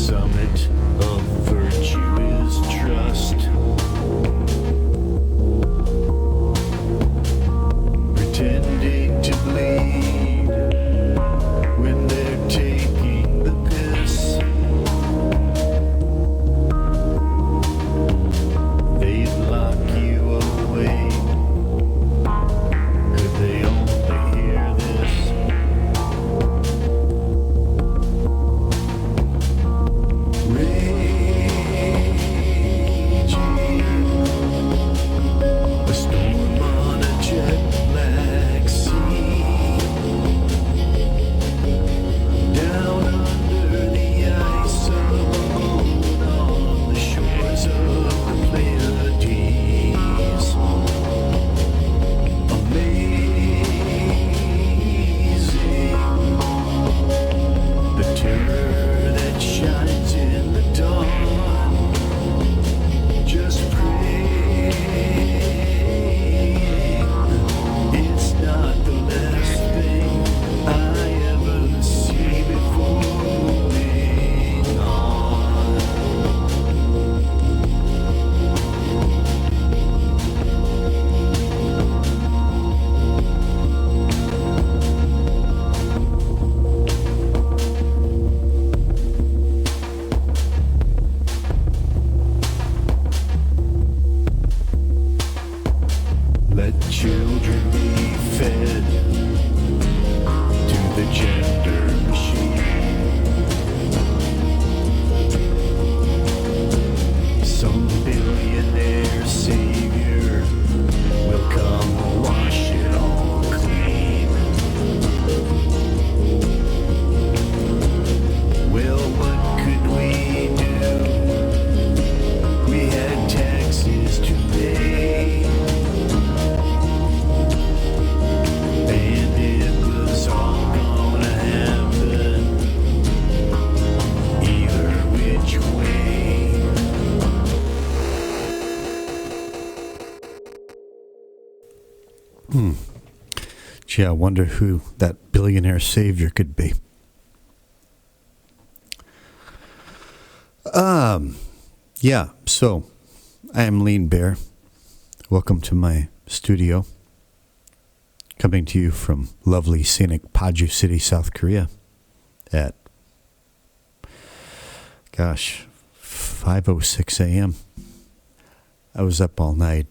summit of virtue is trust. Pretending to bleed when they're taking the piss. They'd lock you away. Could they only hear this? A storm on a jet black sea, down under the ice of a moon on the shores of the Pleiades. Amazing, the terror that shines in the dawn. Just praying it's not the last thing I ever see before moving on. Let children be fed to the gender machine. Some billionaire savior will come wash it all clean. Well, what could we do? We had taxes to pay. And it was all gonna happen, either which way. Gee, I wonder who that billionaire savior could be. Yeah, so I am Lean Bear. Welcome to my studio. Coming to you from lovely, scenic Paju City, South Korea at, 5:06 a.m. I was up all night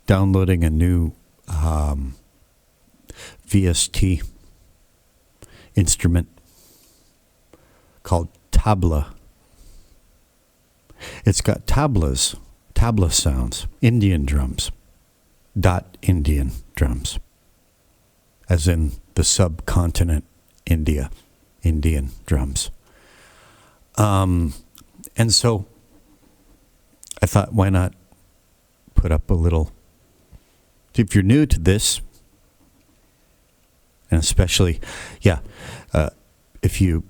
downloading a new VST instrument called Tabla. It's got tabla sounds, Indian drums. Indian drums, as in the subcontinent India, Indian drums. And so I thought, why not put up a little, if you're new to this, and especially, if you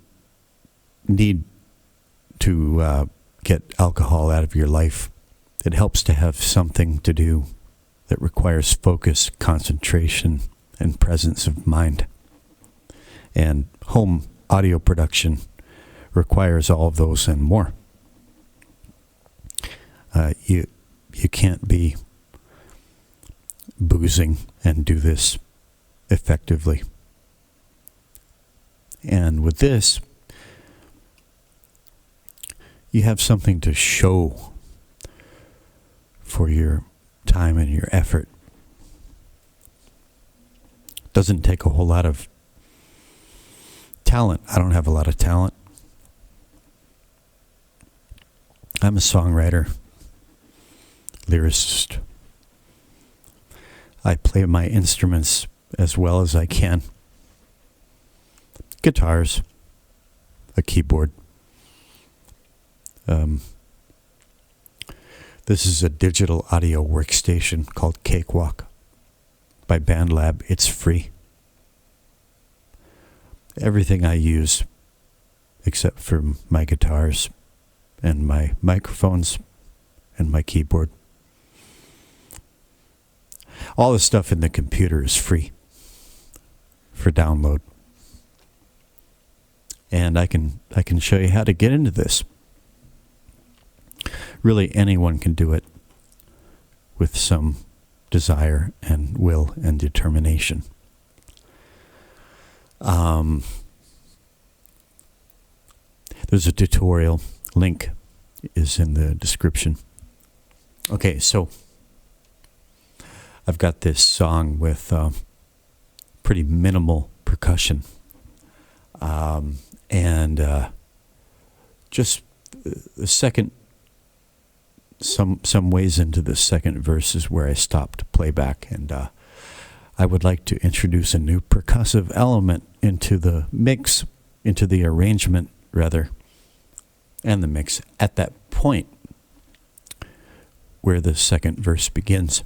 need to get alcohol out of your life, it helps to have something to do that requires focus, concentration, and presence of mind. And home audio production requires all of those and more. You can't be boozing and do this effectively. And with this, you have something to show for your time and your effort. Doesn't take a whole lot of talent. I don't have a lot of talent. I'm a songwriter, lyricist. I play my instruments as well as I can. Guitars, a keyboard. This is a digital audio workstation called Cakewalk by BandLab. It's free. Everything I use, except for my guitars and my microphones and my keyboard. All the stuff in the computer is free for download. And I can show you how to get into this. Really, anyone can do it with some desire and will and determination. There's a tutorial. Link is in the description. Okay, so I've got this song with pretty minimal percussion. And just the second, some ways into the second verse is where I stopped playback, and I would like to introduce a new percussive element into the mix, into the arrangement rather, and the mix at that point where the second verse begins.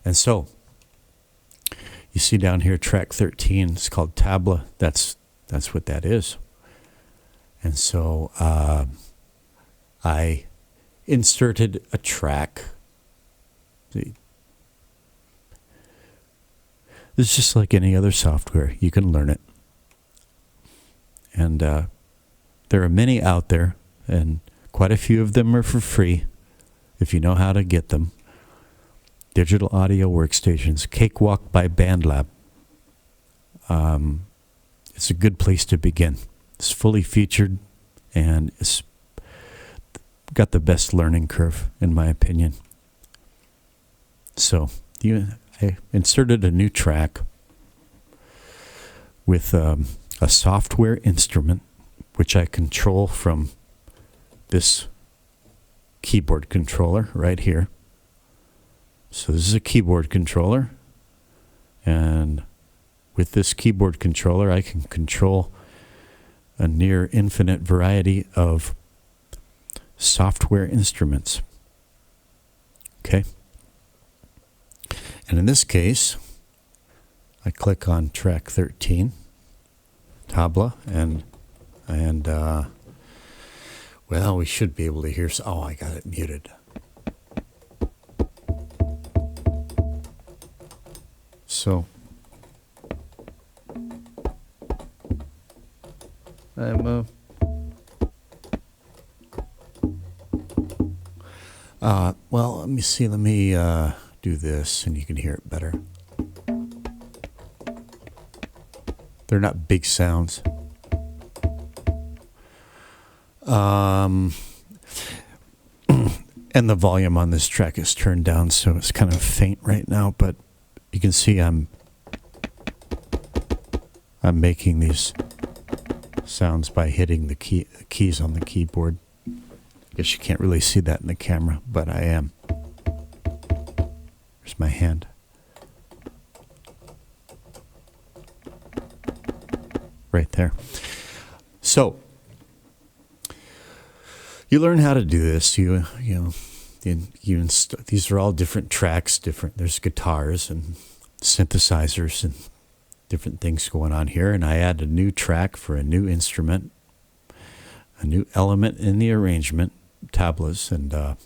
And so you see down here track 13, it's called Tabla. That's what that is. And so I inserted a track. See, it's just like any other software. You can learn it. And there are many out there, and quite a few of them are for free if you know how to get them. Digital audio workstations. Cakewalk by BandLab. It's a good place to begin. It's fully featured, and it's got the best learning curve, in my opinion. So I inserted a new track with a software instrument, which I control from this keyboard controller right here. So this is a keyboard controller, and with this keyboard controller, I can control a near infinite variety of software instruments. Okay? And in this case, I click on track 13, Tabla, and well, we should be able to hear. Oh, I got it muted. So I'm well, let me see. Let me do this, and you can hear it better. They're not big sounds. And the volume on this track is turned down, so it's kind of faint right now, but you can see I'm making these sounds by hitting the keys on the keyboard. I guess you can't really see that in the camera, but I am. There's my hand. Right there. So you learn how to do this. These are all different tracks. There's guitars and synthesizers and different things going on here. And I add a new track for a new instrument, a new element in the arrangement, tablas, and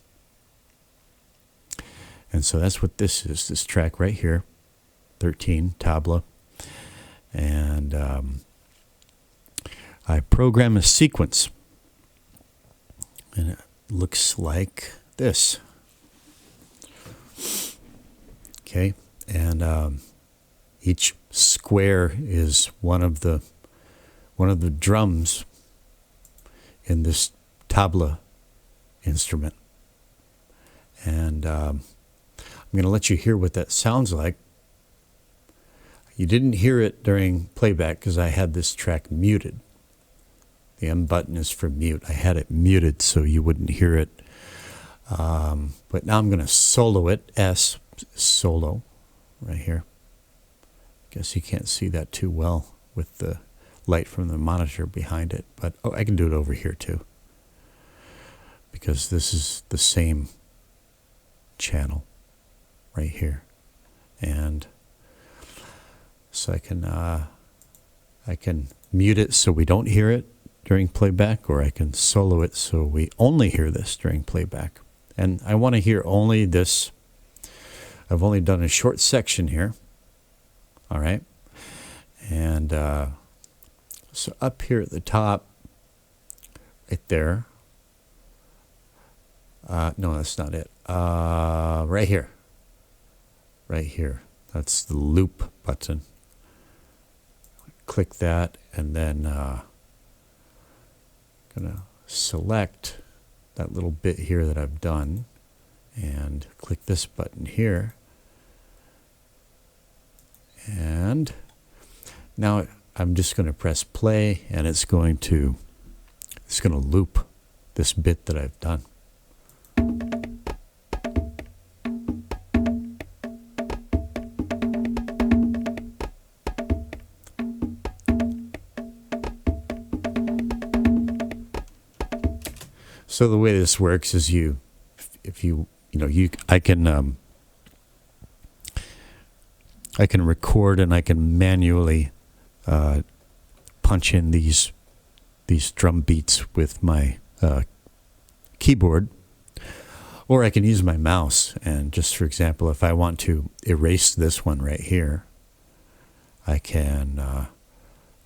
so that's what this is. This track right here, 13 tabla, and I program a sequence. And it looks like this. Okay, and each square is one of the drums in this tabla instrument. And I'm going to let you hear what that sounds like. You didn't hear it during playback because I had this track muted. The M button is for mute. I had it muted so you wouldn't hear it. But now I'm going to solo it. S, solo, right here. Guess you can't see that too well with the light from the monitor behind it. But I can do it over here too, because this is the same channel right here. And so I can mute it so we don't hear it during playback, or I can solo it so we only hear this during playback. And I want to hear only this. I've only done a short section here. All right. And So up here at the top, right there. No, that's not it. Right here. Right here. That's the loop button. Click that, and then gonna select that little bit here that I've done, and click this button here. And now I'm just going to press play, and it's going to loop this bit that I've done. So the way this works is I can record, and I can manually punch in these drum beats with my keyboard, or I can use my mouse. And just for example, if I want to erase this one right here, I can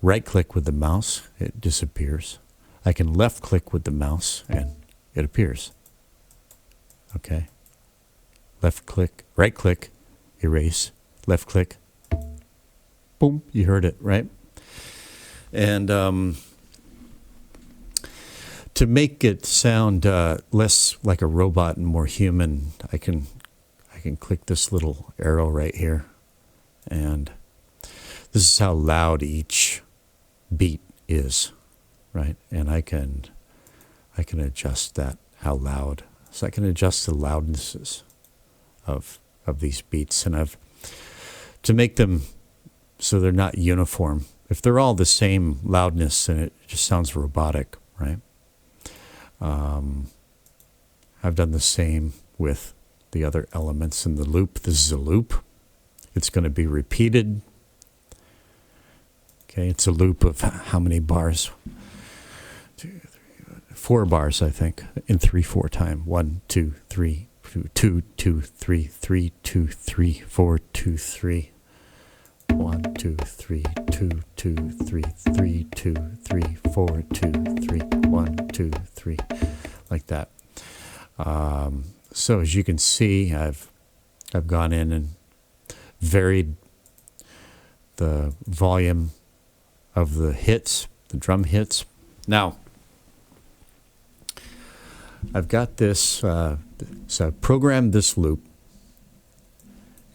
right click with the mouse, it disappears. I can left click with the mouse and it appears. Okay. Left click, right click, erase, left click, boom, you heard it, right? And to make it sound less like a robot and more human, I can click this little arrow right here, and this is how loud each beat is, right? And I can adjust that, how loud. So I can adjust the loudnesses of these beats, and to make them so they're not uniform. If they're all the same loudness, then it just sounds robotic, right? I've done the same with the other elements in the loop. This is a loop. It's going to be repeated. Okay, it's a loop of how many bars? 4 bars, I think, in 3/4 time. 1, 2, 3, 2, 2, 3, 3, 2, 3, 4, 2, 3. 1, 2, 3, 2, 2, 3, 3, 2, 3, 4, 2, 3, 1, 2, 3, like that. So as you can see, I've gone in and varied the volume of the hits, the drum hits. Now, I've got this, so I've programmed this loop,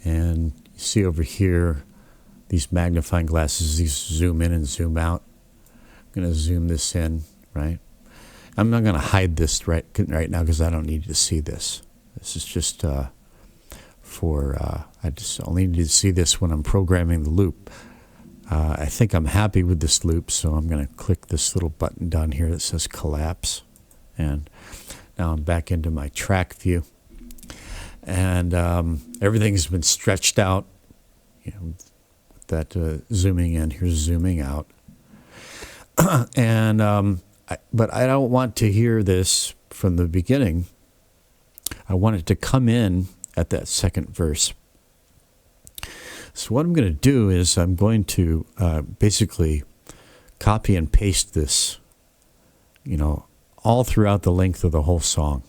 and you see over here, these magnifying glasses, these zoom in and zoom out. I'm going to zoom this in, right? I'm not going to hide this right now because I don't need to see this. This is just I just only need to see this when I'm programming the loop. I think I'm happy with this loop, so I'm going to click this little button down here that says collapse. And now I'm back into my track view. And everything's been stretched out. That zooming in, here's zooming out. And but I don't want to hear this from the beginning. I want it to come in at that second verse. So what I'm going to do is I'm going to basically copy and paste this, all throughout the length of the whole song.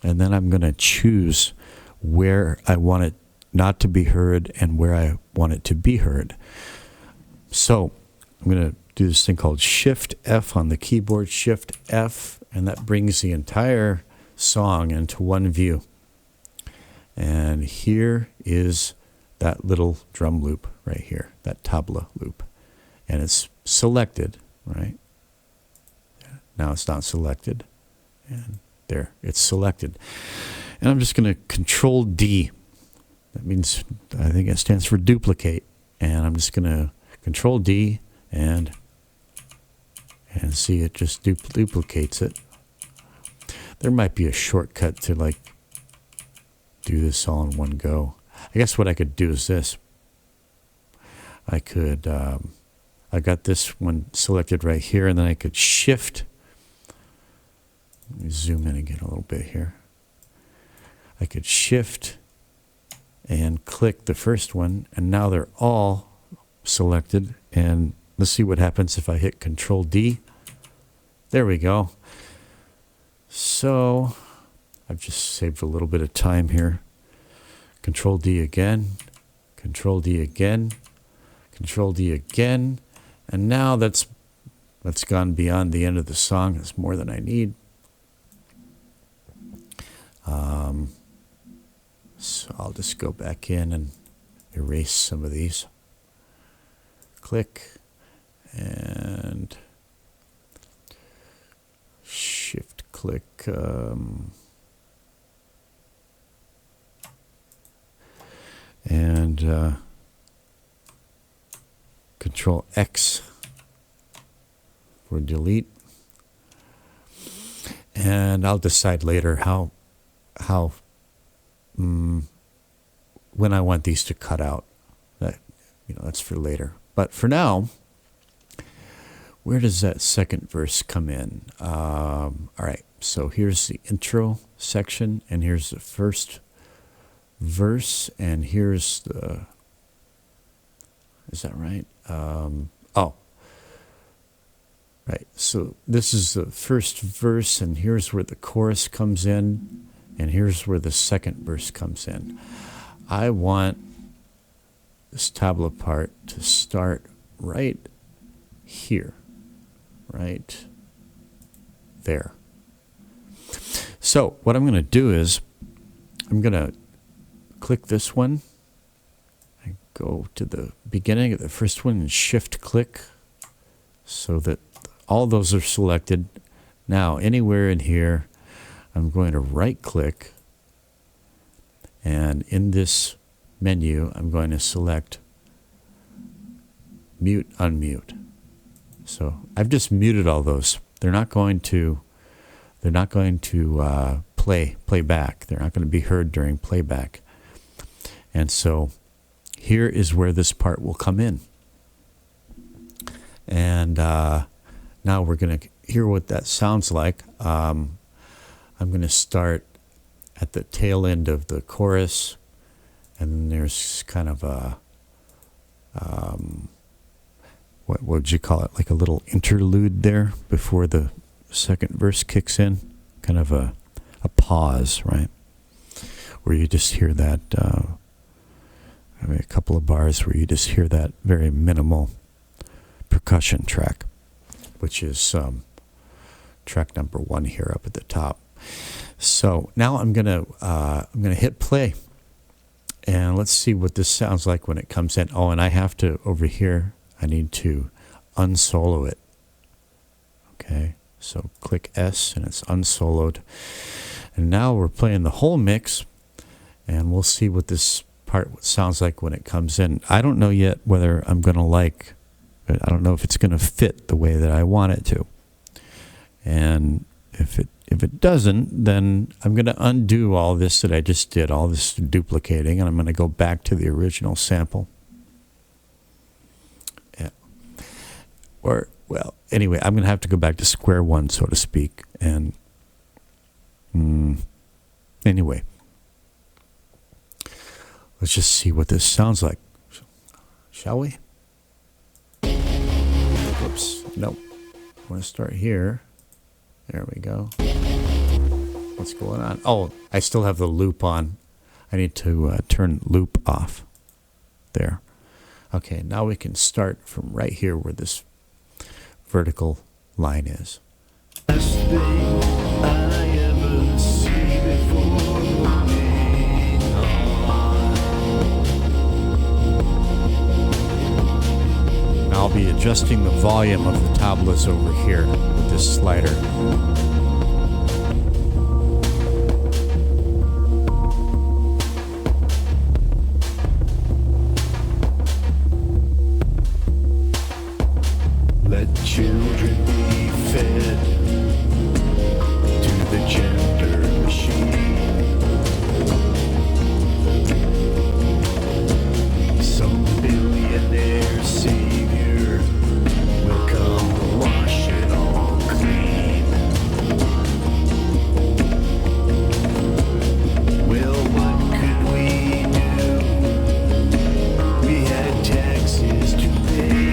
And then I'm going to choose where I want it not to be heard and where I want it to be heard. So I'm going to do this thing called Shift F on the keyboard, Shift F, and that brings the entire song into one view. And here is that little drum loop right here, that tabla loop. And it's selected, right? Now it's not selected. And there, it's selected. And I'm just going to Control D. That means, I think it stands for duplicate. And I'm just going to Control D and see it just duplicates it. There might be a shortcut to do this all in one go. I guess what I could do is this. I could, I got this one selected right here, and then I could shift. Let me zoom in again a little bit here. I could shift and click the first one, and now they're all selected, and Let's see what happens if I hit Control D. There we go. So I've just saved a little bit of time here. Control D again, Control D again, Control D again. And now that's gone beyond the end of the song. It's more than I need. So I'll just go back in and erase some of these. Click and shift click. And Control X for delete. And I'll decide later how when I want these to cut out. That's for later. But for now, where does that second verse come in? All right, so here's the intro section, and here's the first verse, and here's the, is that right? Right, so this is the first verse, and here's where the chorus comes in, and here's where the second verse comes in. I want this tabla part to start right here, right there. So what I'm going to do is I'm going to click this one and go to the beginning of the first one and shift click so that all those are selected. Now anywhere in here I'm going to right click, and in this menu I'm going to select mute unmute. So I've just muted all those. They're not going to play back. They're not going to be heard during playback. And so here is where this part will come in. And now we're going to hear what that sounds like. I'm going to start at the tail end of the chorus, and then there's kind of a, what would you call it? Like a little interlude there before the second verse kicks in. Kind of a pause, right? Where you just hear that, a couple of bars where you just hear that very minimal percussion track, which is track number 1 here up at the top. So now I'm gonna hit play, and let's see what this sounds like when it comes in. Oh, and I have to, over here, I need to unsolo it. Okay, so click S and it's unsoloed. And now we're playing the whole mix, and we'll see what this part sounds like when it comes in. I don't know yet whether I'm going to I don't know if it's going to fit the way that I want it to. And if it doesn't, then I'm going to undo all this that I just did, all this duplicating, and I'm going to go back to the original sample. Yeah. Well, anyway, I'm going to have to go back to square one, so to speak. And anyway, let's just see what this sounds like, shall we? Whoops, nope. I want to start here. There we go. What's going on? Oh, I still have the loop on. I need to turn loop off. There. Okay, now we can start from right here where this vertical line is. Best thing I ever see before moving on. Now I'll be adjusting the volume of the tablas over here with this slider. Let children be fed to the gender machine. Some billionaire savior will come to wash it all clean. Well, what could we do? We had taxes to pay.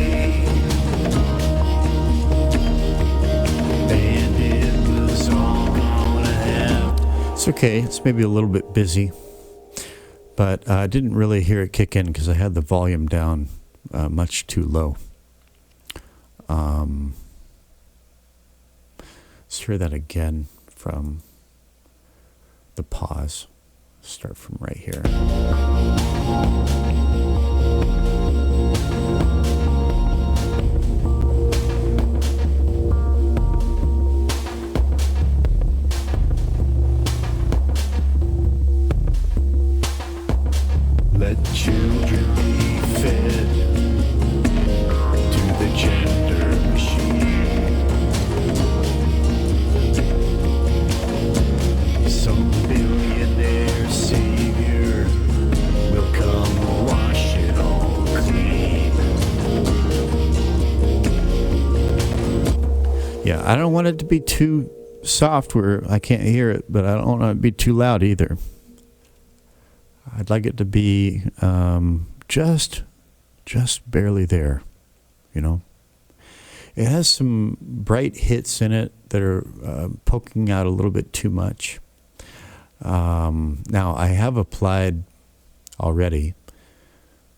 It's okay. It's maybe a little bit busy, but I didn't really hear it kick in because I had the volume down much too low. Let's hear that again from the pause. Start from right here. Let children be fed to the gender machine. Some billionaire savior will come wash it all clean. Yeah, I don't want it to be too soft where I can't hear it, but I don't want it to be too loud either. I'd like it to be just barely there, you know. It has some bright hits in it that are poking out a little bit too much. Now, I have applied already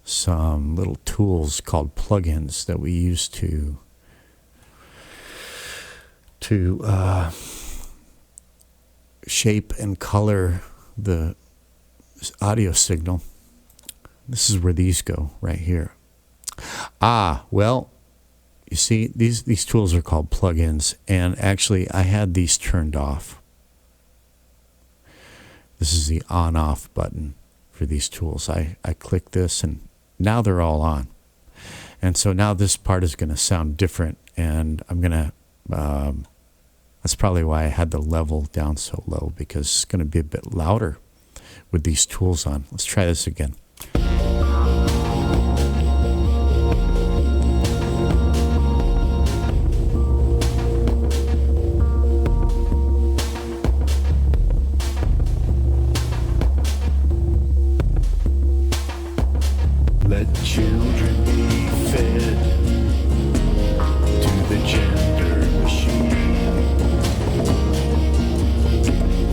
some little tools called plugins that we use to shape and color the audio signal. This is where these go, right here. Well, you see, these tools are called plugins, and actually I had these turned off. This is the on-off button for these tools. I click this, and now they're all on. And so now this part is going to sound different, and I'm going to, that's probably why I had the level down so low, because it's going to be a bit louder with these tools on. Let's try this again. Let children be fed to the gender machine.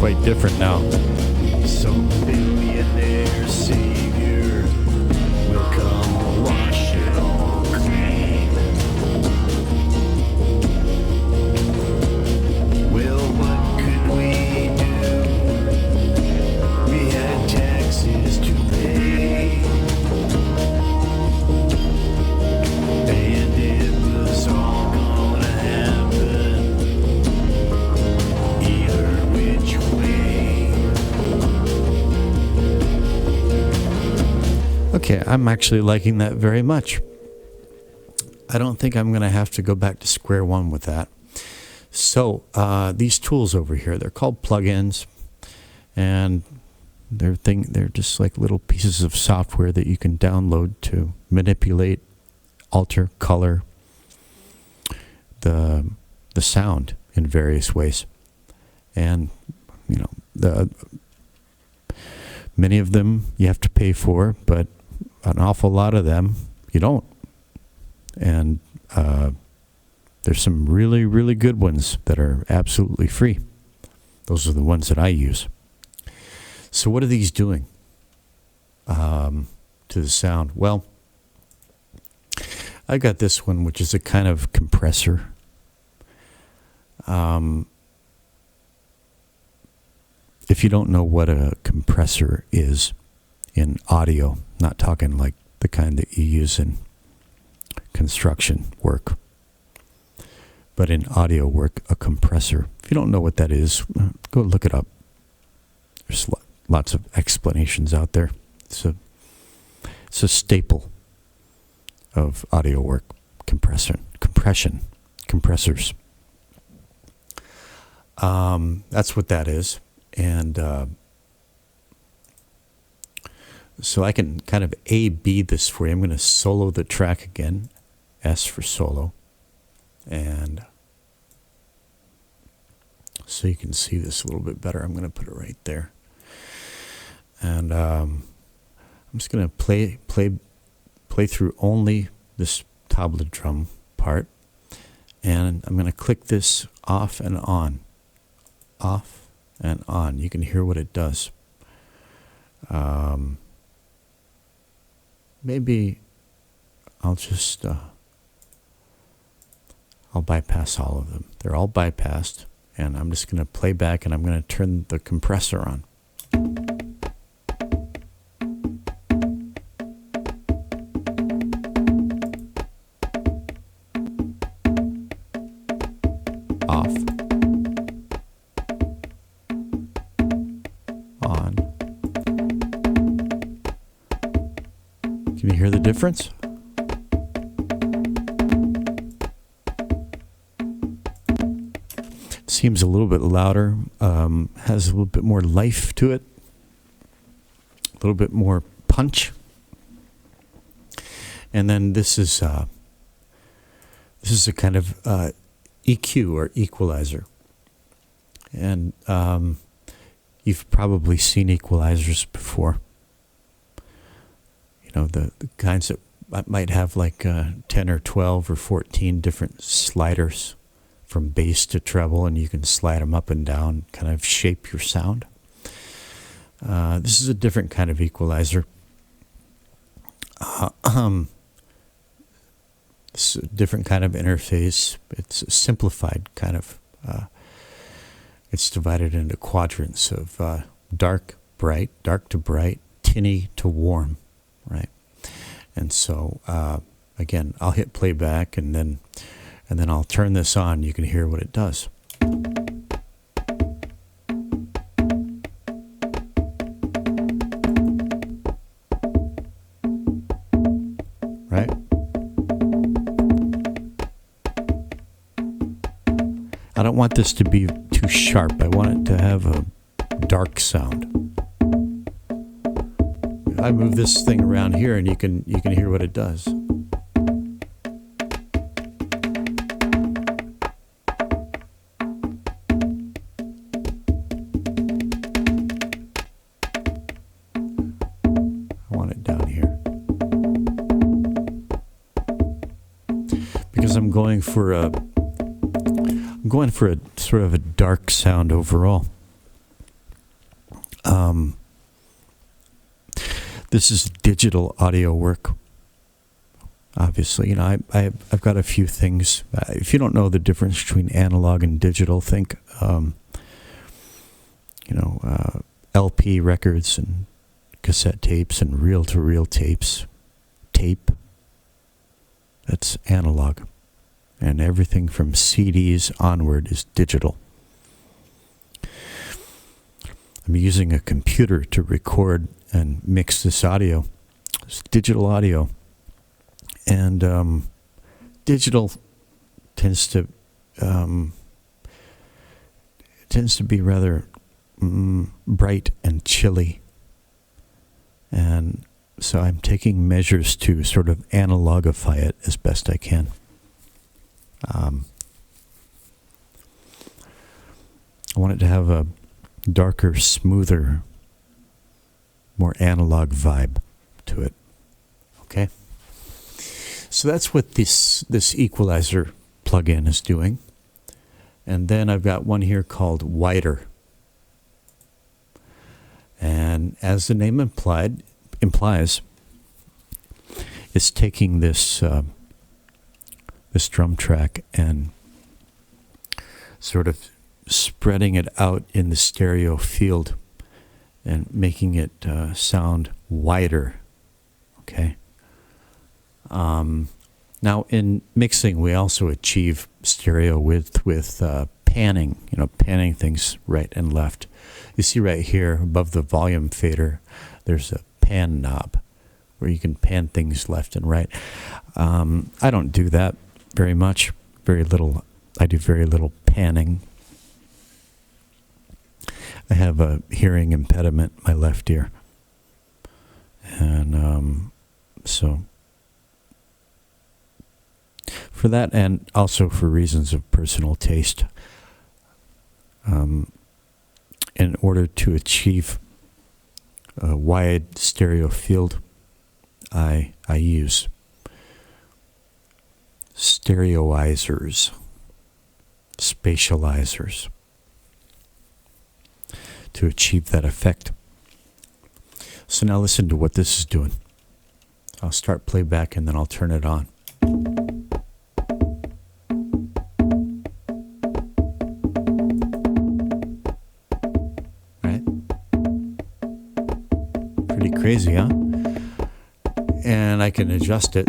Quite different now. Some billionaire savior will come wash it all clean. Well, what could we do? We had taxes to pay, and it was all gonna happen either which way. Okay, I'm actually liking that very much. I don't think I'm going to have to go back to square one with that. So these tools over here, they're called plugins, and they're just like little pieces of software that you can download to manipulate, alter, color the sound in various ways. And you know, many of them you have to pay for, but an awful lot of them you don't. And there's some really, really good ones that are absolutely free. Those are the ones that I use. So what are these doing to the sound? Well, I got this one, which is a kind of compressor. If you don't know what a compressor is in audio, not talking like the kind that you use in construction work, but in audio work, a compressor. If you don't know what that is, go look it up. There's lots of explanations out there. It's a staple of audio work, compression, compressors. That's what that is. And so I can kind of A-B this for you. I'm going to solo the track again. S for solo. And so you can see this a little bit better. I'm going to put it right there. And I'm just going to play through only this tabla drum part. And I'm going to click this off and on. Off and on. You can hear what it does. Maybe I'll just I'll bypass all of them. They're all bypassed, and I'm just going to play back, and I'm going to turn the compressor on. Off. On. Can you hear the difference? Seems a little bit louder, has a little bit more life to it, a little bit more punch. And then this is a kind of EQ or equalizer. And you've probably seen equalizers before. You know, the kinds that might have like 10 or 12 or 14 different sliders from bass to treble, and you can slide them up and down, kind of shape your sound. This is a different kind of equalizer. It's a different kind of interface. It's a simplified kind of, it's divided into quadrants of dark to bright, tinny to warm, right? And so, again, I'll hit playback, and then I'll turn this on. You can hear what it does. Right? I don't want this to be too sharp. I want it to have a dark sound. I move this thing around here, and you can hear what it does. I'm going for a sort of a dark sound overall. This is digital audio work. Obviously, you know, I've got a few things. If you don't know the difference between analog and digital, think LP records and cassette tapes and reel-to-reel tapes. Tape. That's analog. And everything from CDs onward is digital. I'm using a computer to record and mix this audio. It's digital audio. And digital tends to be rather bright and chilly. And so I'm taking measures to sort of analogify it as best I can. I want it to have a darker, smoother, more analog vibe to it. Okay? So that's what this equalizer plugin is doing. And then I've got one here called Wider. And as the name implies, it's taking this drum track and sort of spreading it out in the stereo field and making it sound wider. Okay. Now in mixing, we also achieve stereo with panning. You know, panning things right and left. You see right here above the volume fader, there's a pan knob where you can pan things left and right. I don't do that very much. Very little. I do very little panning. I have a hearing impediment in my left ear. And so for that, and also for reasons of personal taste, in order to achieve a wide stereo field, I use stereoizers, spatializers. to achieve that effect. So now listen to what this is doing. I'll start playback and then I'll turn it on. Right? Pretty crazy, huh? And I can adjust it.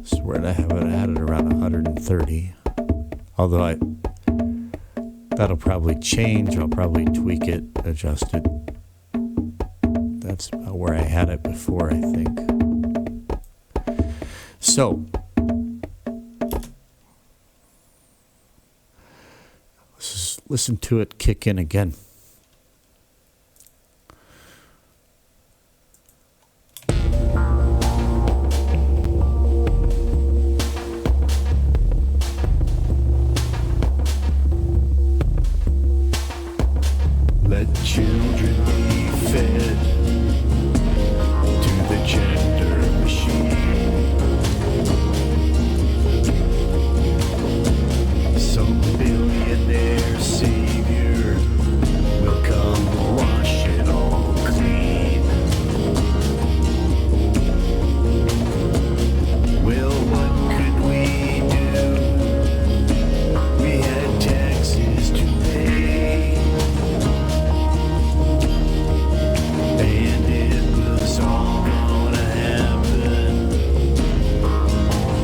So where'd I have it? I had it around 130. Although that'll probably change. I'll probably tweak it, adjust it. That's about where I had it before, I think. So let's just listen to it kick in again. Let children be fed to the gender machine. Some billionaire savior will come wash it all clean. Well, what could we do? We had taxes to pay. And it was all gonna happen,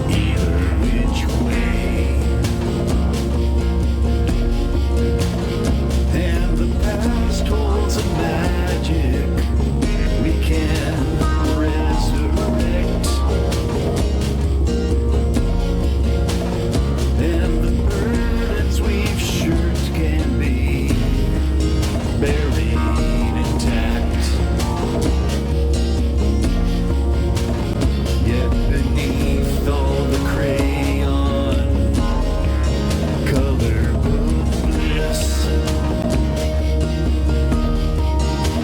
either which way. And the past holds a magic we can resurrect. And the burdens we've shirked can be buried intact. Yet beneath all the crayon color bliss,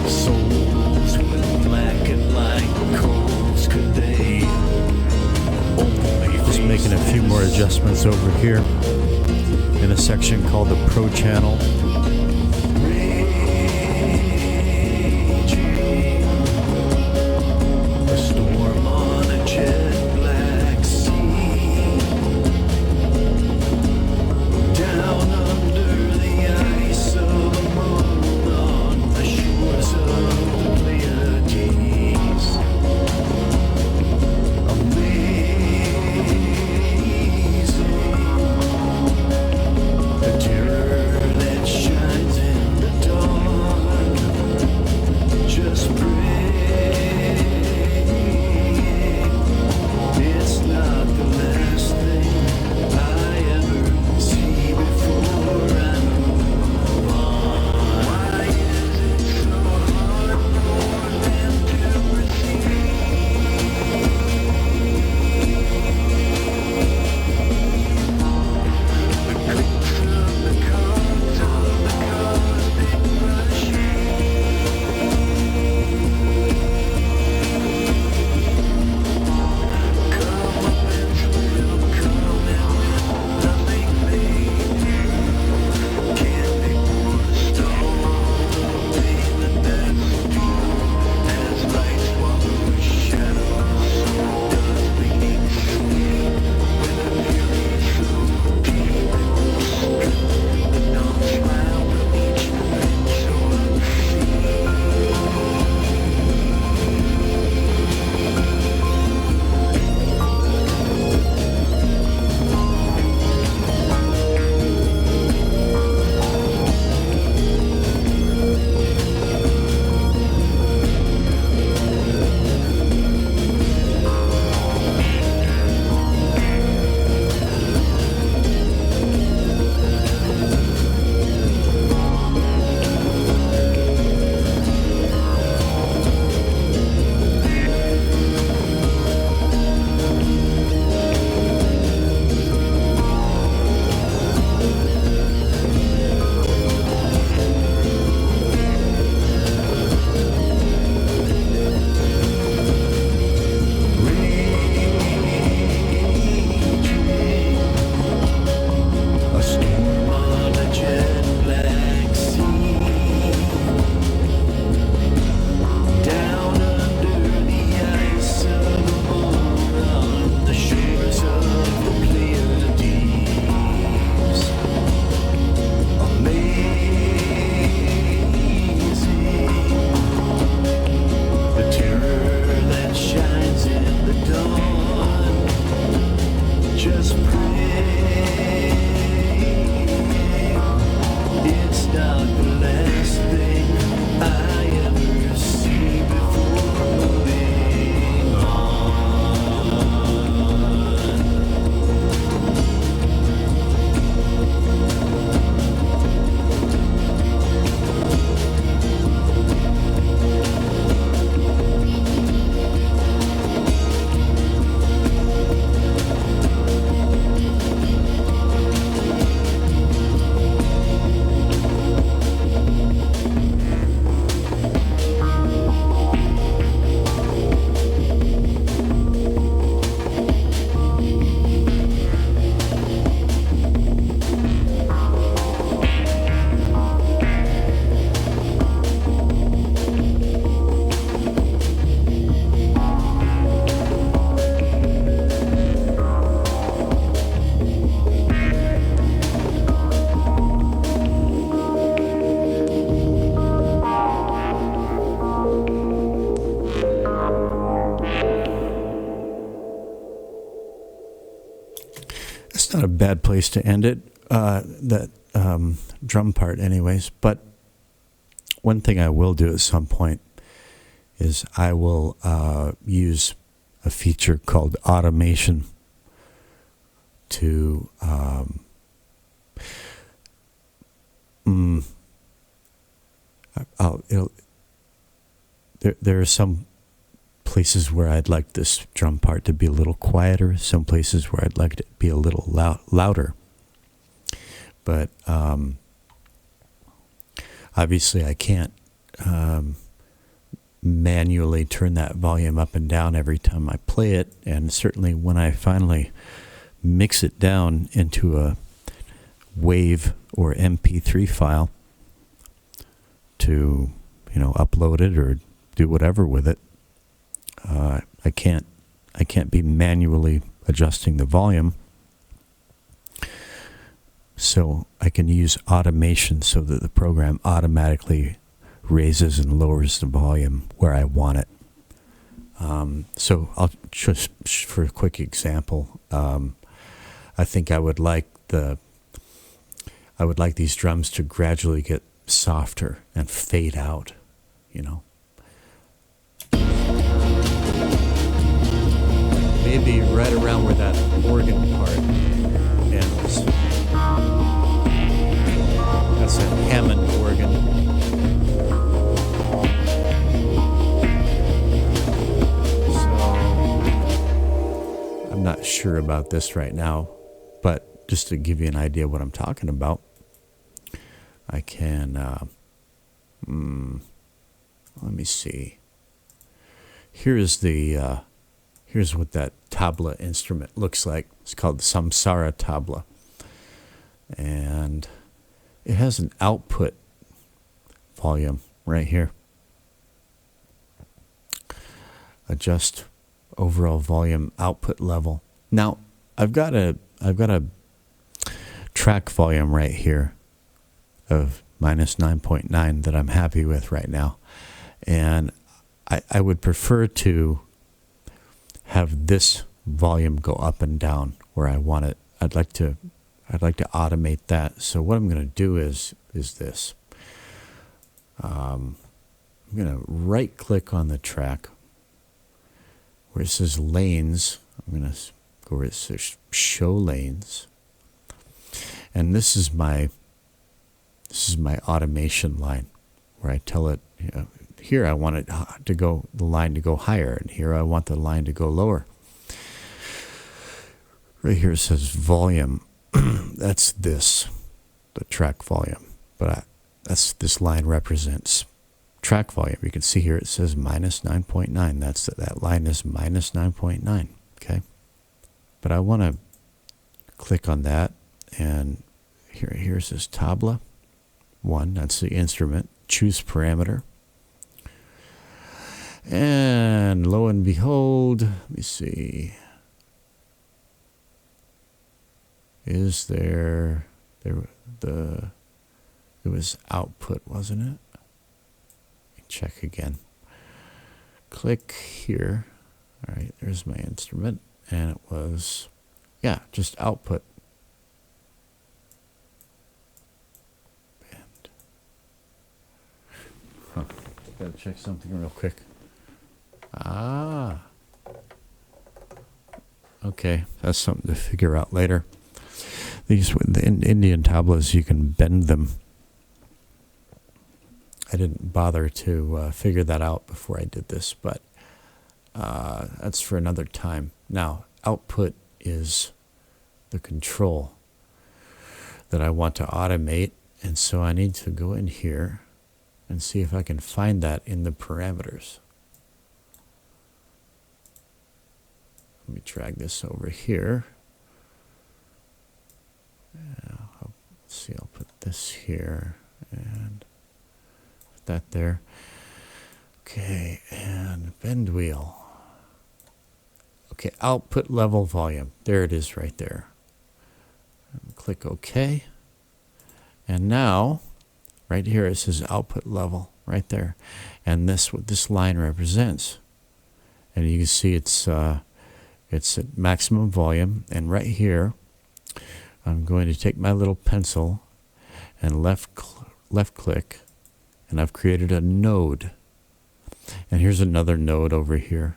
souls would blacken like coals. Could they only Just making a few more adjustments over here in a section called the Pro Channel. A storm on a jet black sea, down under the ice of the moon, on the shores of the Pleiades. Amazing, the terror that shook bad place to end it, that drum part anyways. But one thing I will do at some point is I will use a feature called automation to there are some places where I'd like this drum part to be a little quieter, some places where I'd like it to be a little louder. But obviously I can't manually turn that volume up and down every time I play it, and certainly when I finally mix it down into a WAV or MP3 file to, upload it or do whatever with it, I can't be manually adjusting the volume. So I can use automation so that the program automatically raises and lowers the volume where I want it. So I'll just, for a quick example, I think I would like these drums to gradually get softer and fade out, Maybe right around where that organ part ends. That's a Hammond organ. So I'm not sure about this right now, but just to give you an idea of what I'm talking about, I can, let me see. Here's what that tabla instrument looks like. It's called the Samsara Tabla. And it has an output volume right here. Adjust overall volume output level. Now, I've got a track volume right here of minus 9.9 that I'm happy with right now. And I would prefer to have this volume go up and down where I want it. I'd like to automate that. So what I'm going to do is this. I'm going to right click on the track where it says lanes. I'm going to go where it says show lanes. And this is my automation line where I tell it, here I want it to go, the line to go higher, and here I want the line to go lower. Right here it says volume. That's the track volume. But this line represents track volume. You can see here it says minus 9.9. That line is minus 9.9. Okay. But I want to click on that, and here it says tabla 1. That's the instrument. Choose parameter. And lo and behold, let me see. Is it was output, wasn't it? Let me check again. Click here. All right, there's my instrument. And it was, just output. And, gotta check something real quick. Okay, that's something to figure out later. These Indian tablas, you can bend them. I didn't bother to figure that out before I did this, but that's for another time. Now, output is the control that I want to automate, and so I need to go in here and see if I can find that in the parameters. Let me drag this over here. Let's see, I'll put this here and put that there. Okay, and bend wheel. Okay, output level volume. There it is right there. Click OK. And now, right here it says output level right there. And this what this line represents. And you can see it's at maximum volume, and right here I'm going to take my little pencil and left click, and I've created a node. And here's another node over here.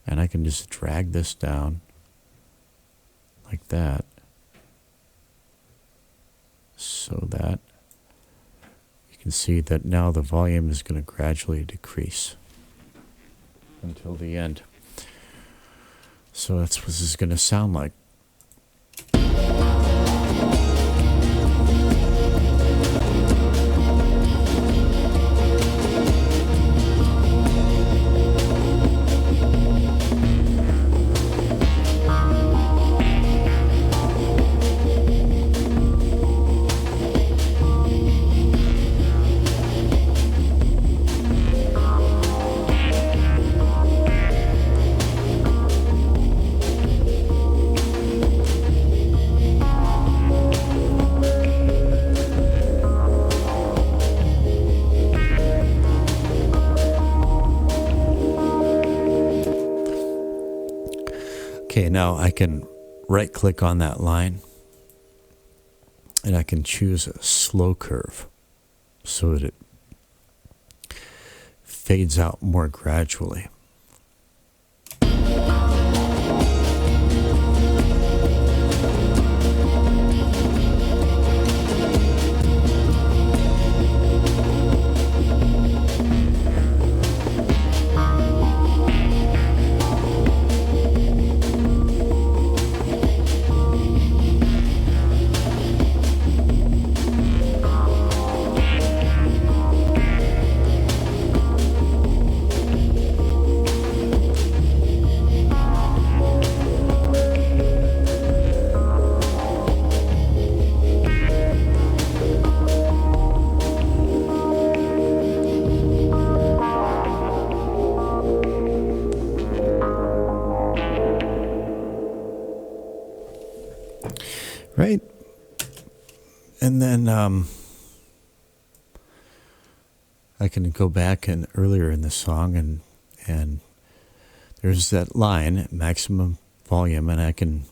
And I can just drag this down like that, so that you can see that now the volume is going to gradually decrease until the end. So that's what this is going to sound like. Okay, now I can right click on that line and I can choose a slow curve so that it fades out more gradually. Right? And then I can go back and earlier in the song and there's that line, maximum volume, and I can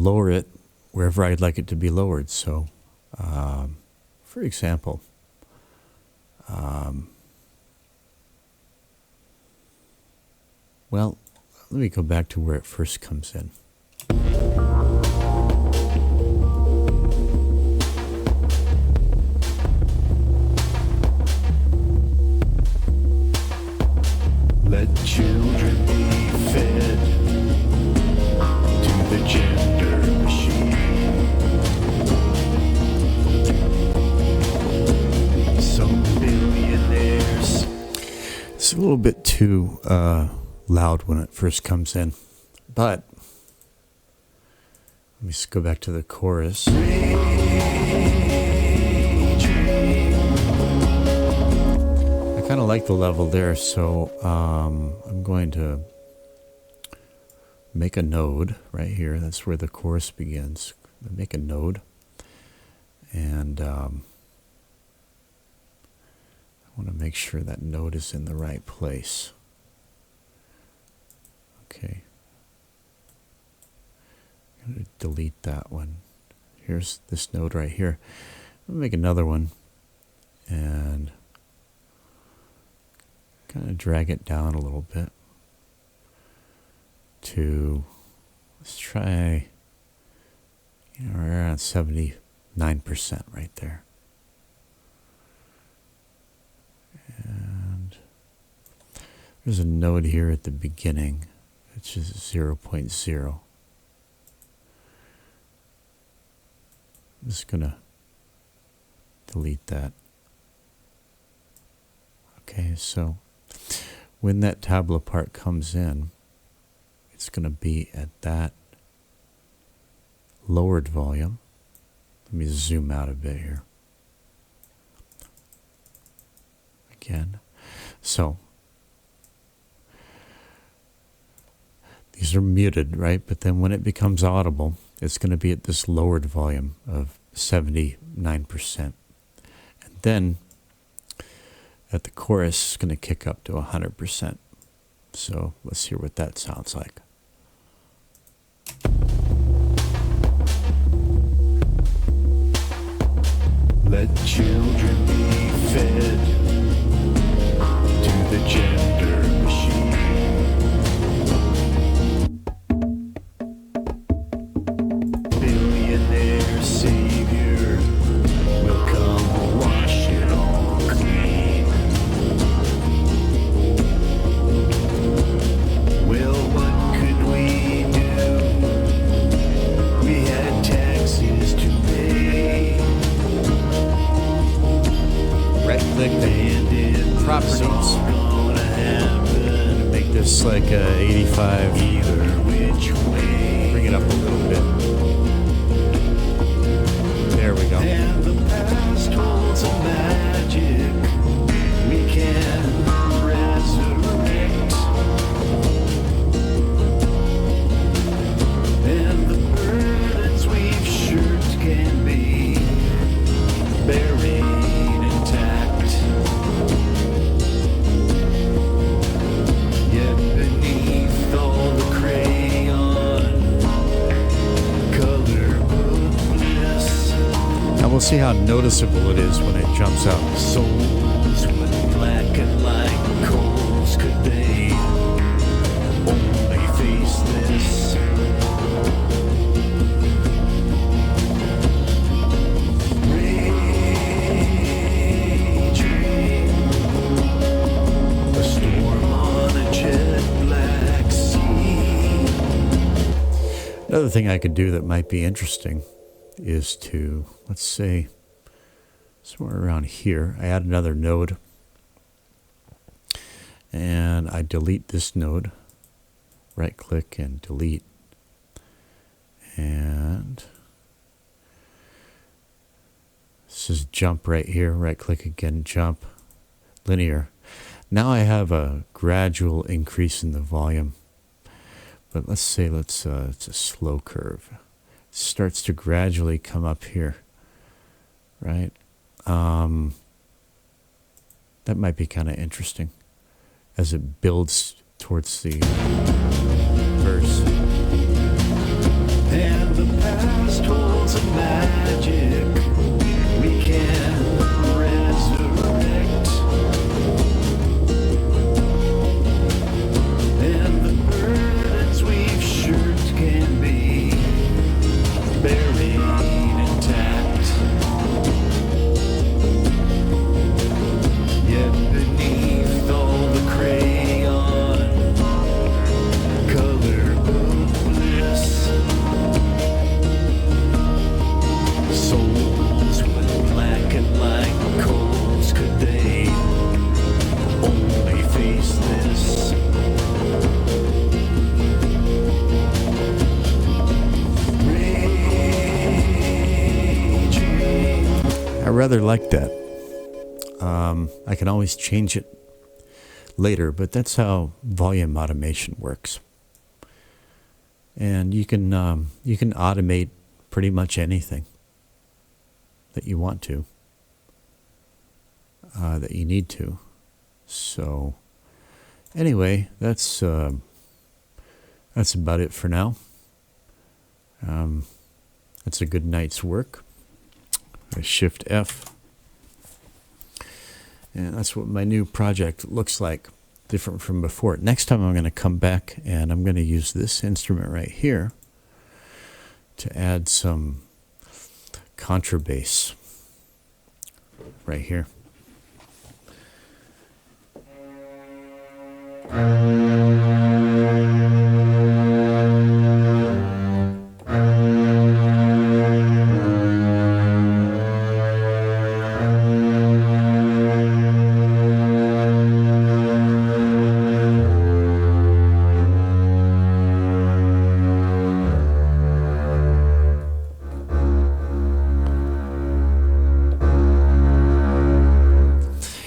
lower it wherever I'd like it to be lowered. So, for example, well, let me go back to where it first comes in. Let children be fed to the gender machine. Some billionaires. It's a little bit too loud when it first comes in, but let me just go back to the chorus. I kind of like the level there, so I'm going to make a node right here. That's where the chorus begins. Make a node, and I want to make sure that node is in the right place. Okay. I'm going to delete that one. Here's this node right here. I'm going to make another one and kind of drag it down a little bit to, let's try, we're around 79% right there. And there's a node here at the beginning, which is 0.0. I'm just going to delete that. Okay, so when that tabla part comes in, it's going to be at that lowered volume. Let me zoom out a bit here. Again. So these are muted, right? But then when it becomes audible, it's going to be at this lowered volume of 79%. And then at the chorus, it's going to kick up to 100%. So let's hear what that sounds like. Let children be fed to the gender machine. Billionaire savior will come wash it all clean. Well, what could we do? We had taxes to pay. Right click And properties. it's all gonna happen Make this like a 85. either which way. Bring it up a little bit. There we go. And the past holds a magic we can resurrect. And the burdens we've shirked can be buried intact. Yet beneath all the crayon color of bliss, And we'll see how noticeable it is when it jumps out. souls would blacken like coals. Could they only face this? Raging, a storm on a jet black sea. Another thing I could do that might be interesting is to, let's say, somewhere around here, I add another node and I delete this node, right click and delete, and this is jump right here, right click again, jump, linear. Now I have a gradual increase in the volume, but let's say it's a slow curve. It starts to gradually come up here, right? That might be kind of interesting as it builds towards the verse. And the past holds a magic we can resurrect. And the burdens we've shirked can be buried intact. Yet beneath all the crayon color of bliss, souls would blacken like coals. Could they only face this? Raging. I rather like that. I can always change it later, but that's how volume automation works. And you can automate pretty much anything that you want to, that you need to. So anyway, that's about it for now. That's a good night's work. I Shift F. And that's what my new project looks like, different from before. Next time I'm going to come back and I'm going to use this instrument right here to add some contrabass right here.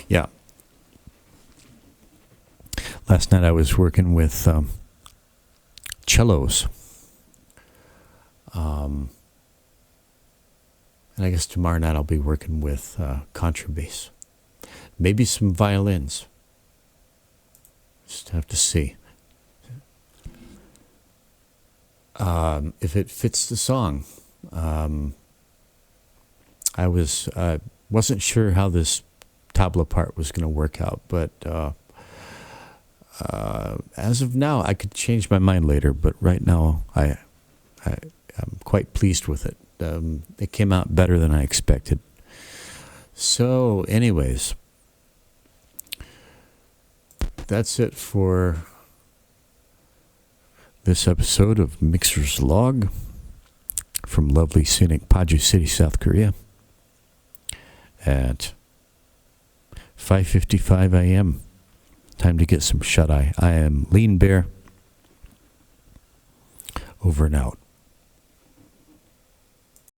Yeah. Last night I was working with cellos. And I guess tomorrow night I'll be working with contrabass. Maybe some violins. Just have to see. If it fits the song. wasn't sure how this tabla part was going to work out, but as of now, I could change my mind later. But right now, I'm quite pleased with it. It came out better than I expected. So, anyways, that's it for this episode of Mixer's Log from lovely scenic Paju City, South Korea at 5:55 a.m. Time to get some shut-eye. I am Lean Bear. Over and out.